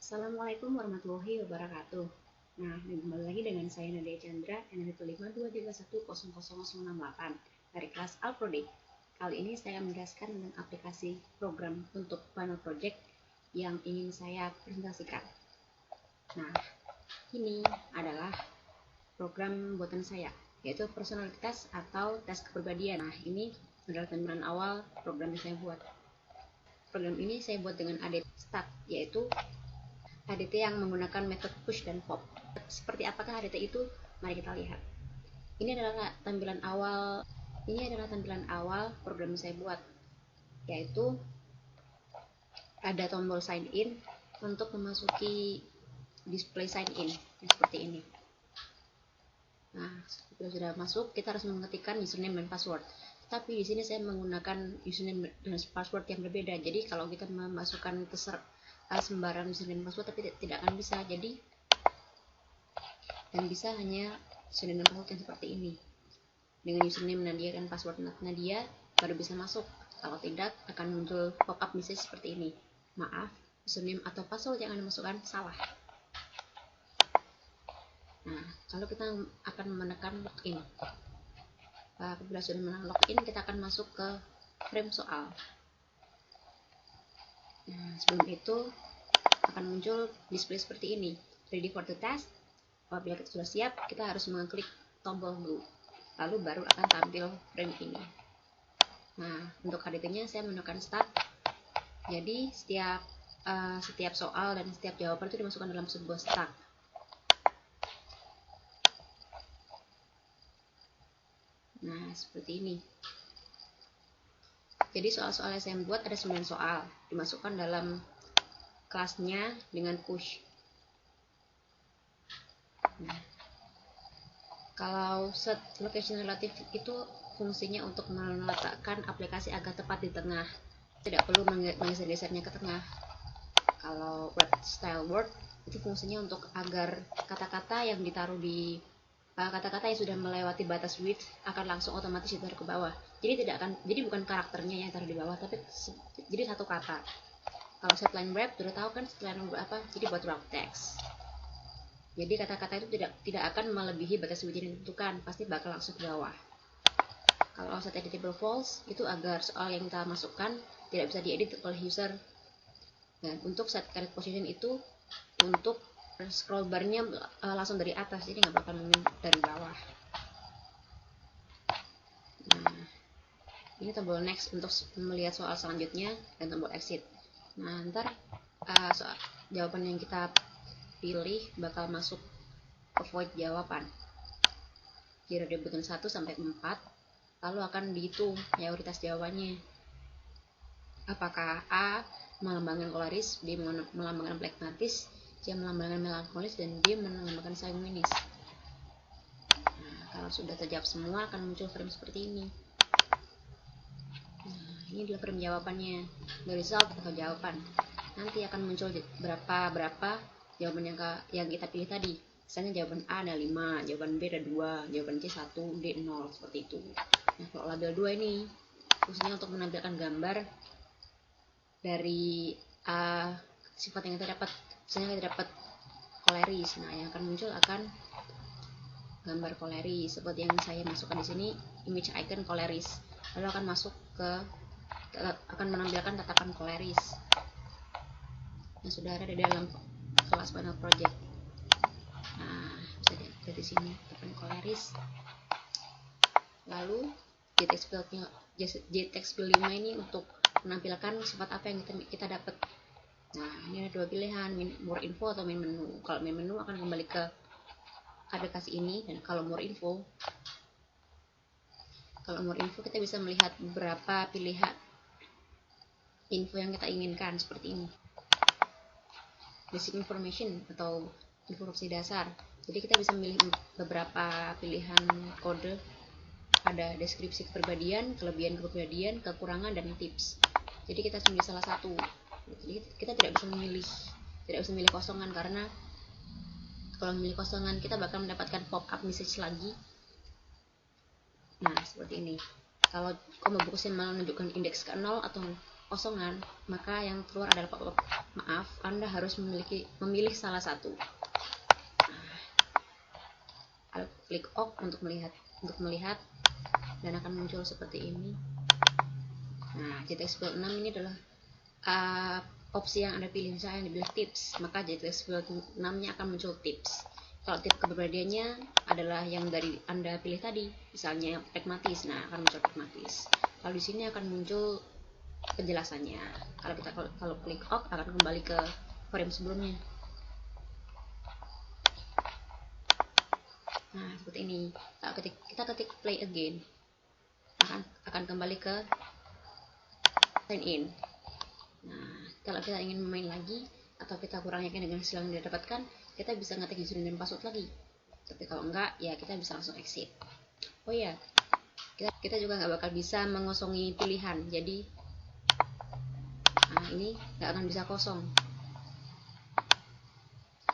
Assalamualaikum warahmatullahi wabarakatuh. Nah, kembali lagi dengan saya Nadia Chandra, NPM 52311000068 dari kelas Alprodi. Kali ini saya akan menjelaskan tentang aplikasi program untuk Final Project yang ingin saya presentasikan. Nah, ini adalah program buatan saya, yaitu personalitas atau tes kepribadian. Nah, ini adalah tampilan awal program yang saya buat. Program ini saya buat dengan ADT Start, yaitu ADT yang menggunakan metode push dan pop. Seperti apakah ADT itu? Mari kita lihat. Ini adalah tampilan awal program yang saya buat, yaitu ada tombol sign in untuk memasuki display sign in seperti ini. Nah, setelah sudah masuk, kita harus mengetikkan username dan password. Tapi di sini saya menggunakan username dan password yang berbeda. Jadi kalau kita memasukkan sembarang username dan password, tapi tidak akan bisa. Jadi dan bisa hanya username dan password yang seperti ini. Dengan username Nadia dan password Nadia baru bisa masuk. Kalau tidak, akan muncul pop-up message seperti ini. Maaf, username atau password yang Anda masukkan salah. Nah, kalau kita akan menekan login. Apabila sudah menekan login, kita akan masuk ke frame soal. Nah, sebelum itu akan muncul display seperti ini. Ready for the test. Apabila kita sudah siap, kita harus mengklik tombol blue. Lalu baru akan tampil frame ini. Nah, untuk ADT-nya saya menekan start. Jadi setiap soal dan setiap jawaban itu dimasukkan dalam sebuah stack. Nah, seperti ini. Jadi soal-soal yang saya buat ada 9 soal, dimasukkan dalam kelasnya dengan push. Nah, kalau set location relative itu fungsinya untuk meletakkan aplikasi agar tepat di tengah, tidak perlu menggeser-gesernya ke tengah. Kalau web style word itu fungsinya untuk agar kata-kata yang ditaruh di kata-kata yang sudah melewati batas width akan langsung otomatis ditaruh ke bawah. Jadi bukan karakternya yang taruh di bawah, tapi jadi satu kata. Kalau set line wrap sudah tahu kan set line wrap apa? Jadi buat wrap text. Jadi kata-kata itu tidak akan melebihi batas width yang ditentukan, pasti bakal langsung ke bawah. Kalau set editable false itu agar soal yang kita masukkan tidak bisa diedit oleh user. Dan untuk set correct position itu untuk scroll barnya langsung dari atas, jadi nggak bakal mungkin dari bawah. Nah, ini tombol next untuk melihat soal selanjutnya dan tombol exit. Nah, ntar jawaban yang kita pilih bakal masuk ke void jawaban. Kira dari button 1 sampai 4, lalu akan dihitung mayoritas jawabannya. Apakah A melambangkan koloris, B melambangkan phlegmatis, C melambangkan melankolis, dan D melambangkan sanguinis. Nah, kalau sudah terjawab semua akan muncul frame seperti ini. Nah, ini adalah frame jawabannya, the result atau jawaban. Nanti akan muncul berapa jawaban yang kita pilih tadi. Misalnya jawaban A ada 5, jawaban B ada 2, jawaban C 1, D 0, seperti itu. Nah, kalau label 2 ini fungsinya untuk menampilkan gambar dari sifat yang kita dapat. Misalnya kita dapat koleris, nah yang akan muncul akan gambar koleris seperti yang saya masukkan di sini, image icon koleris, lalu akan menampilkan tatapan koleris yang sudah ada di dalam kelas Final Project. Nah, bisa dilihat di sini tatapan koleris. Lalu JText Field 5 ini untuk menampilkan sifat apa yang kita dapat. Nah, ini ada dua pilihan, more info atau main menu. Kalau main menu akan kembali ke aplikasi ini, dan kalau more info kita bisa melihat beberapa pilihan info yang kita inginkan seperti ini. Basic information atau informasi dasar. Jadi kita bisa memilih beberapa pilihan kode. Ada deskripsi kepribadian, kelebihan kepribadian, kekurangan, dan tips. Jadi kita harus memilih salah satu. Jadi kita tidak bisa memilih kosongan, karena kalau memilih kosongan kita bakal mendapatkan pop-up message lagi. Nah, seperti ini. Kalau combo boxnya menunjukkan indeks ke 0 atau kosongan, maka yang keluar adalah pop-up maaf. Anda harus memilih salah satu. Nah, klik OK untuk melihat dan akan muncul seperti ini. Nah, JTX Build 6 ini adalah opsi yang Anda pilih. Misalnya Anda pilih tips, maka JTX Build 6-nya akan muncul tips. Kalau tipe kepribadiannya adalah yang dari Anda pilih tadi, misalnya pragmatis, nah akan muncul pragmatis. Kalau di sini akan muncul penjelasannya. Kalau klik OK akan kembali ke frame sebelumnya. Nah, seperti ini. Kita ketik play again, akan kembali ke sign in. Nah, kalau kita ingin main lagi atau kita kurang yakin dengan hasil yang didapatkan, kita bisa ngetik username dan password lagi. Tapi kalau enggak, ya kita bisa langsung exit. Oh ya, kita juga nggak bakal bisa mengosongi pilihan. Jadi, nah ini nggak akan bisa kosong.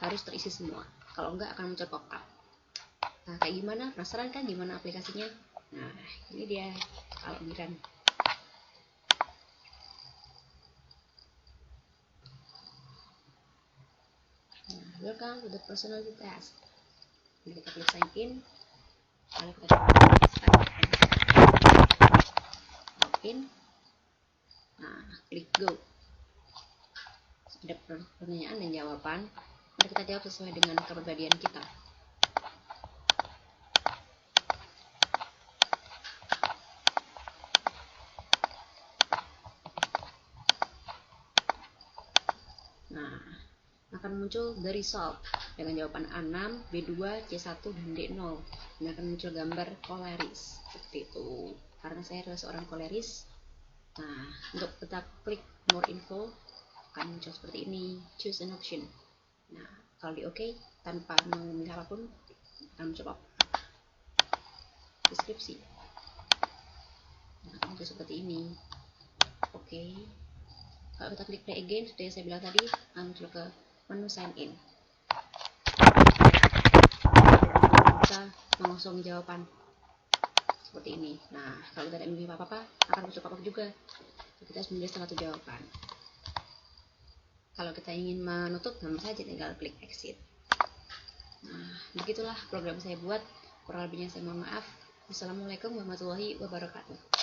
Harus terisi semua. Kalau enggak akan muncul pop-up. Nah, kayak gimana? Penasaran kan gimana aplikasinya? Nah, ini dia Albiran. Nah, welcome to the personality test. Jadi kita klik sign in. Lalu kita login. Nah, klik go. Ada pertanyaan dan jawaban. Mari kita jawab sesuai dengan kepribadian kita. Nah, akan muncul the result dengan jawaban A6, B2, C1, dan D0. Dan akan muncul gambar koleris seperti itu. Karena saya adalah seorang koleris. Nah, untuk kita klik more info akan muncul seperti ini, choose an option. Nah, kalau di OK tanpa memilih apapun akan muncul deskripsi. Nah, muncul seperti ini. Oke. Kalau kita klik play again, seperti yang saya bilang tadi, akan muncul ke menu sign in. Kita mengosong jawaban seperti ini. Nah, kalau kita tidak memilih apa-apa, akan muncul pop-up juga. Kita harus memilih salah satu jawaban. Kalau kita ingin menutup, nama saja tinggal klik exit. Nah, begitulah program saya buat. Kurang lebihnya saya mohon maaf. Wassalamualaikum warahmatullahi wabarakatuh.